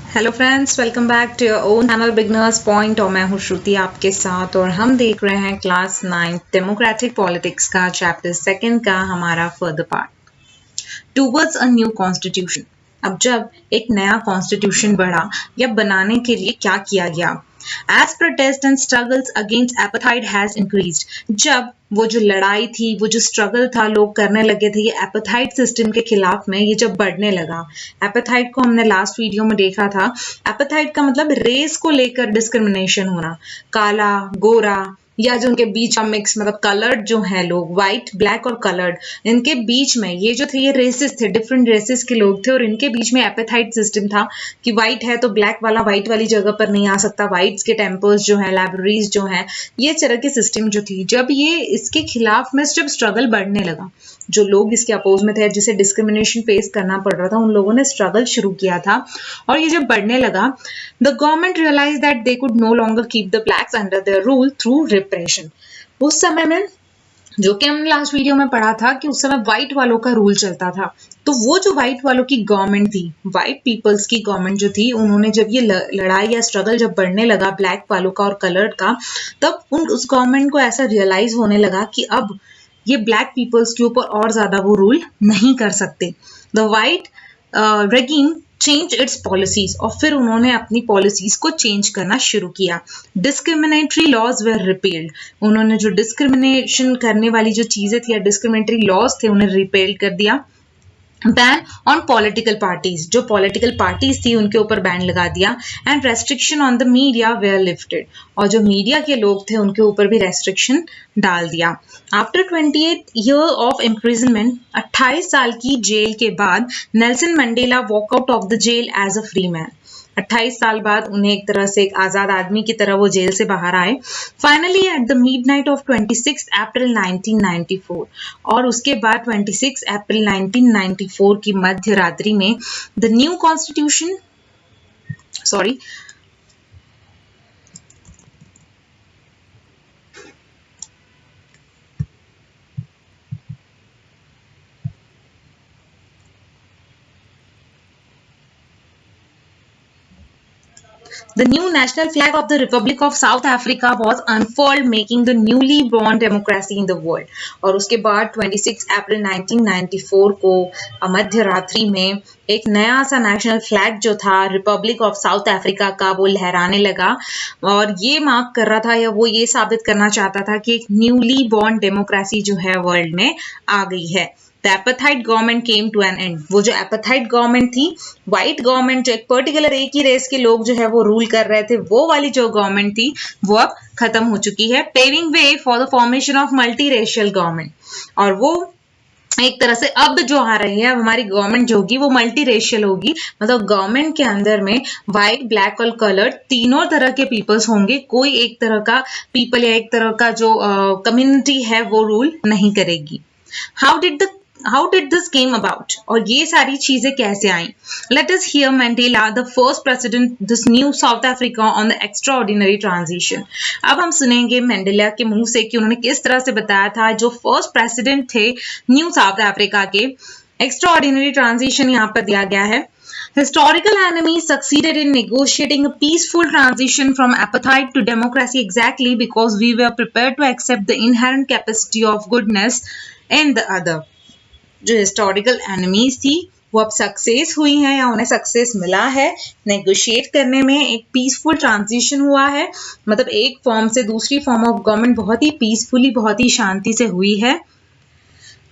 Hello friends, welcome back to your own channel Beginners Point. और मैं हूँ श्रुति आपके साथ, और हम देख रहे हैं क्लास 9 डेमोक्रेटिक पॉलिटिक्स का चैप्टर 2 का हमारा further part towards a new constitution. अब जब एक नया कॉन्स्टिट्यूशन बढ़ा या बनाने के लिए क्या किया गया, as protest and struggles against apartheid has increased. जब वो जो लड़ाई थी, वो जो स्ट्रगल था, लोग करने लगे थे ये एपेटाइट सिस्टम के खिलाफ में, ये जब बढ़ने लगा। एपेटाइट को हमने लास्ट वीडियो में देखा था। एपेटाइट का मतलब रेस को लेकर डिस्क्रिमिनेशन होना, काला गोरा या जो उनके बीच का मिक्स, मतलब कलर्ड जो है लोग, व्हाइट ब्लैक और कलर्ड, इनके बीच में ये जो थे ये रेसेस थे, डिफरेंट रेसेस के लोग थे, और इनके बीच में एपेटाइट सिस्टम था कि व्हाइट है तो ब्लैक वाला व्हाइट वाली जगह पर नहीं आ सकता। व्हाइट्स के टेम्पल्स जो है, लाइब्रेरीज जो है, ये तरह की सिस्टम जो थी, जब ये इसके खिलाफ में जब स्ट्रगल बढ़ने लगा, जो लोग इसके अपोज में थे, जिसे डिस्क्रिमिनेशन फेस करना पड़ रहा था, उन लोगों ने स्ट्रगल शुरू किया था। और ये जब बढ़ने लगा, the government realise that they could no longer keep the blacks under their rule through repression. उस समय में, जो कि हमने लास्ट वीडियो में पढ़ा था, कि उस समय व्हाइट वालों का रूल चलता था। तो वो जो व्हाइट वालों की गवर्नमेंट थी, व्हाइट पीपल्स की गवर्नमेंट जो थी, उन्होंने जब ये लड़ाई या स्ट्रगल जब बढ़ने लगा ब्लैक वालों का और कलर्ड का, तब उस गवर्नमेंट को ऐसा रियलाइज होने लगा कि अब ये ब्लैक पीपल्स के ऊपर और ज्यादा वो रूल नहीं कर सकते। The white regime change its policies, और फिर उन्होंने अपनी पॉलिसीज को चेंज करना शुरू किया। डिस्क्रिमिनेटरी लॉज वेर रिपेल्ड, उन्होंने जो डिस्क्रिमिनेशन करने वाली जो चीजें थी या डिस्क्रिमिनेटरी लॉज थे, उन्हें रिपेल कर दिया। बैन ऑन पॉलिटिकल पार्टीज, जो पॉलिटिकल पार्टीज थी उनके ऊपर बैन लगा दिया। And restriction on the media were lifted, और जो मीडिया के लोग थे उनके ऊपर भी रेस्ट्रिक्शन डाल दिया। आफ्टर 28 ईयर ऑफ इम्प्रिजनमेंट, 28 साल की जेल के बाद, Nelson Mandela walk out of the jail as a free man. 28 साल बाद उन्हें एक तरह से एक आजाद आदमी की तरह वो जेल से बाहर आए। Finally at the midnight of 26 अप्रैल 1994, और उसके बाद 26 अप्रैल 1994 की मध्य रात्रि में the new constitution The new national flag of the Republic of South Africa was unfurled, making the newly born democracy in the world. और उसके बाद 26 अप्रैल 1994 को मध्य रात्रि में एक नया सा नेशनल फ्लैग जो था रिपब्लिक ऑफ साउथ अफ्रीका का, वो लहराने लगा, और ये मार्क कर रहा था, या वो ये साबित करना चाहता था कि एक न्यूली बॉर्न डेमोक्रेसी जो है वर्ल्ड में आ गई है। The apartheid government came to an end, वो जो एपेथाइट गवर्नमेंट थी, व्हाइट गवर्नमेंट, जो एक पर्टिकुलर एक ही रेस के लोग जो है वो रूल कर रहे थे, वो वाली जो गवर्नमेंट थी वो अब खत्म हो चुकी है। Paving way for the formation of multi racial government, और वो एक तरह से अब जो आ रही है, अब हमारी गवर्नमेंट जो होगी वो मल्टी रेशियल होगी, मतलब गवर्नमेंट के अंदर में व्हाइट ब्लैक और कलर्ड तीनों तरह के पीपल्स होंगे। कोई एक तरह का पीपल या एक तरह का जो कम्युनिटी है वो रूल नहीं करेगी। How did this came about? और ये सारी चीजें कैसे आई? Let us hear Mandela, the first president, this new South Africa on the extraordinary transition. अब हम सुनेंगे मंडेला के मुंह से कि उन्होंने किस तरह से बताया था, जो फर्स्ट प्रेसिडेंट थे न्यू साउथ अफ्रीका के। एक्स्ट्राऑर्डिनरी ट्रांजिशन यहाँ पर दिया गया है। Historical enemies succeeded in negotiating a peaceful transition from apartheid to democracy exactly because we were prepared to accept the inherent capacity of goodness in the other. जो historical enemies थी वो अब success हुई है, या उन्हें सक्सेस मिला है नेगोशिएट करने में। एक पीसफुल ट्रांजिशन हुआ है, मतलब एक फॉर्म से दूसरी फॉर्म ऑफ गवर्नमेंट बहुत ही पीसफुली, बहुत ही शांति से हुई है।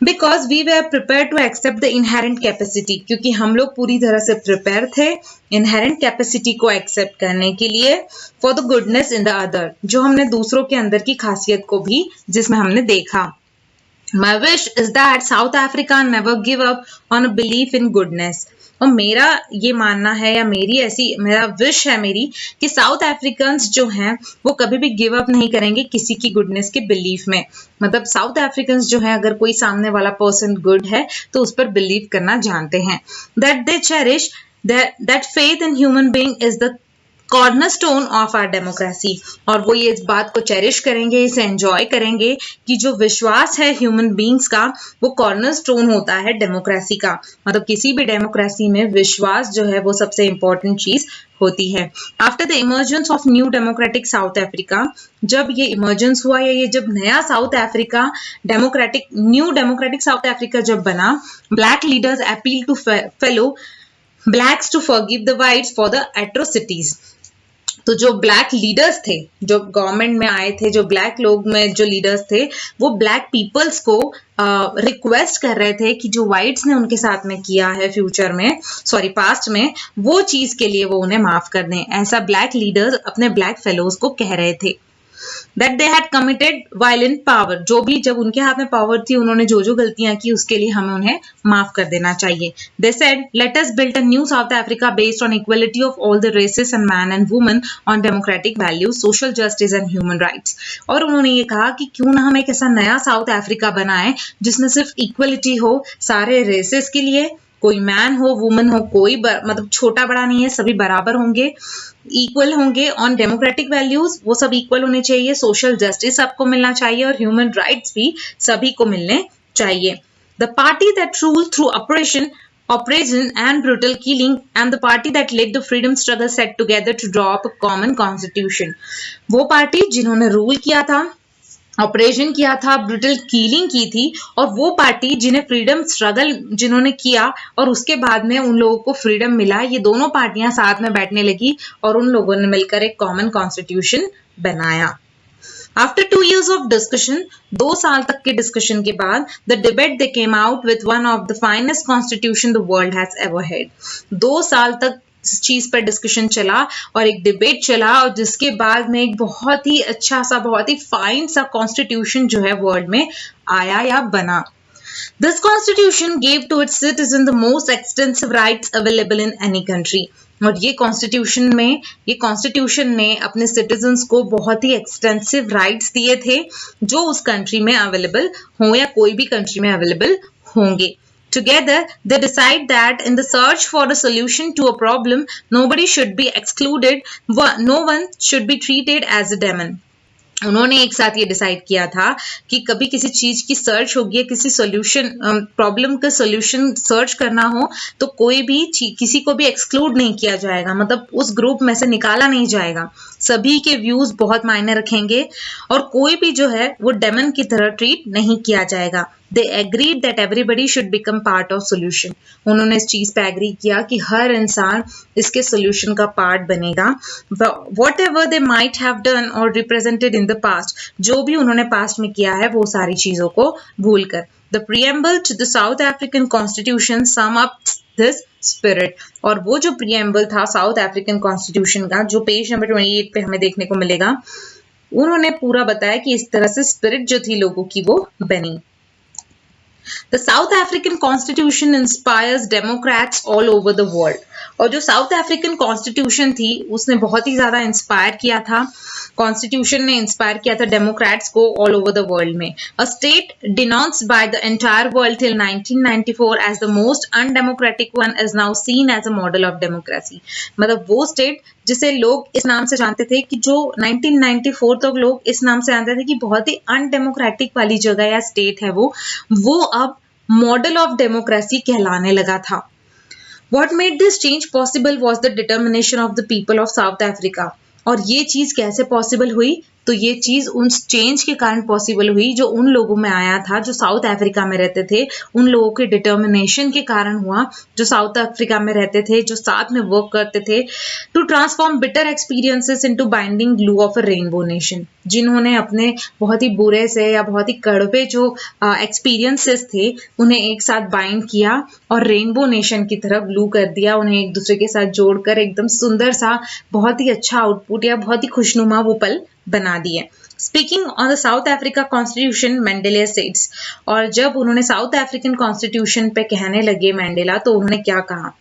Because we were prepared to accept the inherent capacity, क्योंकि हम लोग पूरी तरह से प्रिपेयर थे इनहेरेंट कैपेसिटी को एक्सेप्ट करने के लिए। For the goodness in the other, जो हमने दूसरों के अंदर की खासियत को भी जिसमें हमने देखा। My wish is that South Africa never give up on a belief in goodness. और मेरा ये मानना है, या मेरा विश है मेरी, कि साउथ अफ्रीकन जो हैं वो कभी भी गिव अप नहीं करेंगे किसी की गुडनेस के बिलीफ में। मतलब साउथ अफ्रीकन जो है, अगर कोई सामने वाला पर्सन गुड है तो उस पर बिलीव करना जानते हैं। That they cherish that faith in human being is the cornerstone of our democracy. और वो ये इस बात को चेरिश करेंगे, इसे एंजॉय करेंगे कि जो विश्वास है ह्यूमन बींग्स का वो कॉर्नरस्टोन होता है डेमोक्रेसी का। मतलब किसी भी डेमोक्रेसी में विश्वास जो है वो सबसे इंपॉर्टेंट चीज होती है। After the emergence of new democratic South Africa, जब ये इमर्जेंस हुआ या ये जब नया South Africa new democratic South Africa जब बना, black leaders appeal to fellow blacks to forgive the whites for the atrocities। तो जो ब्लैक लीडर्स थे, जो गवर्नमेंट में आए थे, जो ब्लैक लोग में जो लीडर्स थे, वो ब्लैक पीपल्स को रिक्वेस्ट कर रहे थे कि जो व्हाइट्स ने उनके साथ में किया है पास्ट में, वो चीज के लिए वो उन्हें माफ कर दें। ऐसा ब्लैक लीडर्स अपने ब्लैक फेलोज को कह रहे थे। That they had committed violent power, जो भी जब उनके हाथ में पावर थी उन्होंने जो जो गलतियां की उसके लिए हमें उन्हें माफ कर देना चाहिए। They said, let us build a new South Africa based on equality of all the races and man and woman on democratic values, social justice and human rights। और उन्होंने ये कहा कि क्यों ना हम एक ऐसा नया साउथ अफ्रीका बनाए जिसमें सिर्फ इक्वलिटी हो सारे रेसेस के लिए, कोई मैन हो वुमन हो, कोई मतलब छोटा बड़ा नहीं है, सभी बराबर होंगे, इक्वल होंगे ऑन डेमोक्रेटिक वैल्यूज, वो सब इक्वल होने चाहिए, सोशल जस्टिस सबको मिलना चाहिए और ह्यूमन राइट्स भी सभी को मिलने चाहिए। The party that rule through oppression and brutal killing and the party that led the freedom struggle set together to draw up a common constitution। वो पार्टी जिन्होंने रूल किया था, ऑपरेशन किया था, ब्रूटल किलिंग की थी, और वो पार्टी जिन्हें फ्रीडम स्ट्रगल जिन्होंने किया और उसके बाद में उन लोगों को फ्रीडम मिला, ये दोनों पार्टियां साथ में बैठने लगी और उन लोगों ने मिलकर एक कॉमन कॉन्स्टिट्यूशन बनाया। After 2 years of discussion, 2 साल तक के डिस्कशन के बाद, the debate they came out with one of the finest constitution the world has ever had। 2 साल तक इस चीज पर डिस्कशन चला और एक डिबेट चला और जिसके बाद में एक बहुत ही अच्छा सा, बहुत ही फाइन सा कॉन्स्टिट्यूशन जो है वर्ल्ड में आया या बना। This constitution gave to its citizens the most extensive rights available in any country। और ये कॉन्स्टिट्यूशन ने अपने सिटीजन्स को बहुत ही एक्सटेंसिव राइट्स दिए थे जो उस कंट्री में अवेलेबल हो या कोई भी कंट्री में अवेलेबल होंगे। Together, they decide that in the search for a solution to a problem, nobody should be excluded, no one should be treated as a demon। उन्होंने एक साथ ये डिसाइड किया था कि कभी किसी चीज की सर्च होगी, किसी सॉल्यूशन प्रॉब्लम का सॉल्यूशन सर्च करना हो तो कोई भी किसी को भी एक्सक्लूड नहीं किया जाएगा, मतलब उस ग्रुप में से निकाला नहीं जाएगा, सभी के व्यूज बहुत मायने रखेंगे और कोई भी जो है वो डेमन की तरह ट्रीट नहीं किया जाएगा। They agreed that everybody should become part of solution। उन्होंने इस चीज पे एग्री किया कि हर इंसान इसके सोल्यूशन का पार्ट बनेगा। Whatever they might have done or represented in the past, जो भी उन्होंने पास्ट में किया है वो सारी चीजों को भूलकर। The preamble to the South African Constitution sum up this spirit। और वो जो preamble था साउथ अफ्रीकन कॉन्स्टिट्यूशन का, जो पेज नंबर 28 पे हमें देखने को मिलेगा, उन्होंने पूरा बताया कि इस तरह से स्पिरिट जो थी लोगों की वो बनी। The South African Constitution inspires Democrats all over the world। और जो साउथ अफ्रीकन कॉन्स्टिट्यूशन थी उसने बहुत ही ज्यादा इंस्पायर किया था, कॉन्स्टिट्यूशन ने इंस्पायर किया था डेमोक्रेट्स को ऑल ओवर द वर्ल्ड में। A state denounced by the entire world till 1994 as the most undemocratic one is now seen as a model of democracy. मतलब वो स्टेट जिसे लोग इस नाम से जानते थे, कि जो 1994 तक लोग इस नाम से जानते थे कि बहुत ही अनडेमोक्रेटिक वाली जगह या स्टेट है वो अब मॉडल ऑफ डेमोक्रेसी कहलाने लगा था। What made this change possible was the determination of the people of South Africa। और ये चीज कैसे पॉसिबल हुई? तो ये चीज उन चेंज के कारण पॉसिबल हुई जो उन लोगों में आया था जो साउथ अफ्रीका में रहते थे, उन लोगों के डिटर्मिनेशन के कारण हुआ जो साउथ अफ्रीका में रहते थे, जो साथ में वर्क करते थे, to transform bitter experiences into binding glue of a rainbow nation. जिन्होंने अपने बहुत ही बुरे से या बहुत ही कड़वे जो एक्सपीरियंसेस थे उन्हें एक साथ बाइंड किया और रेनबो नेशन की तरफ ग्लू कर दिया, उन्हें एक दूसरे के साथ जोड़कर एकदम सुंदर सा, बहुत ही अच्छा आउटपुट या बहुत ही खुशनुमा वो पल बना दिए। Speaking on the South Africa constitution, Mandela सेड्स। और जब उन्होंने साउथ अफ्रीकन कॉन्स्टिट्यूशन पे कहने लगे मैंडेला, तो उन्होंने क्या कहा?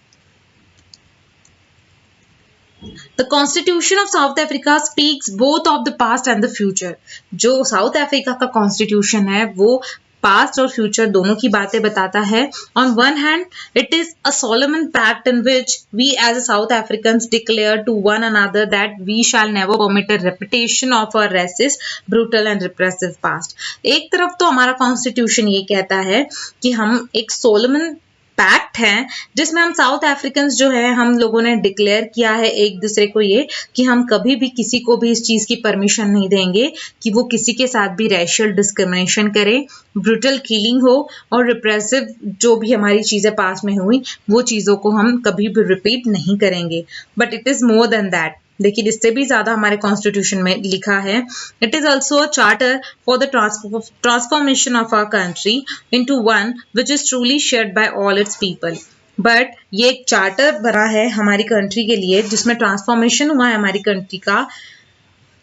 The Constitution of South Africa speaks both of the past and the future। जो साउथ अफ्रीका का कॉन्स्टिट्यूशन है वो पास्ट और फ्यूचर दोनों की बातें बताता है। On one hand it is a solemn pact in which we as a South Africans declare to one another that we shall never permit a repetition of a racist, brutal and repressive past. एक तरफ तो हमारा constitution ये कहता है कि हम एक सोलमन पैक्ट है जिसमें हम साउथ अफ्रीकन्स जो है हम लोगों ने डिक्लेयर किया है एक दूसरे को ये कि हम कभी भी किसी को भी इस चीज की परमिशन नहीं देंगे कि वो किसी के साथ भी रेशियल डिस्क्रिमिनेशन करे, ब्रूटल किलिंग हो और रिप्रेसिव जो भी हमारी चीजें पास में हुई वो चीजों को हम कभी भी रिपीट नहीं करेंगे। But it is more than that. लेकिन इससे भी ज्यादा हमारे कॉन्स्टिट्यूशन में लिखा है, it is also a charter for the transformation of our country into one which is truly shared by all its people. But ये एक चार्टर बना है हमारी कंट्री के लिए जिसमें ट्रांसफॉर्मेशन हुआ है हमारी कंट्री का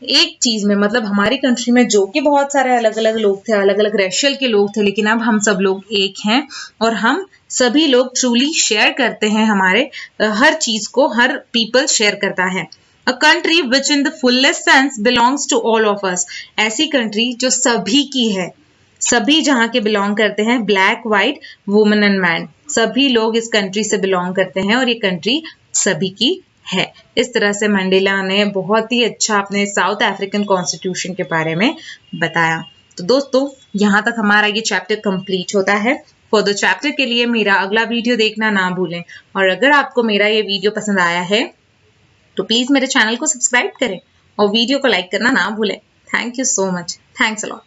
एक चीज में, मतलब हमारी कंट्री में जो कि बहुत सारे अलग अलग लोग थे, अलग अलग रेशियल के लोग थे, लेकिन अब हम सब लोग एक हैं और हम सभी लोग ट्रूली शेयर करते हैं हमारे हर चीज को, हर पीपल शेयर करता है। A country which in the fullest sense belongs to all of us। ऐसी कंट्री जो सभी की है, सभी जहां के बिलोंग करते हैं, black white women and man, सभी लोग इस कंट्री से बिलोंग करते हैं और ये कंट्री सभी की है। इस तरह से मंडेला ने बहुत ही अच्छा अपने साउथ अफ्रीकन कॉन्स्टिट्यूशन के बारे में बताया। तो दोस्तों यहाँ तक हमारा ये चैप्टर कंप्लीट होता है। फर्दर चैप्टर के लिए मेरा अगला वीडियो देखना ना भूलें और अगर आपको मेरा ये वीडियो पसंद आया है तो प्लीज मेरे चैनल को सब्सक्राइब करें और वीडियो को लाइक करना ना भूलें। Thank you so much. Thanks a lot.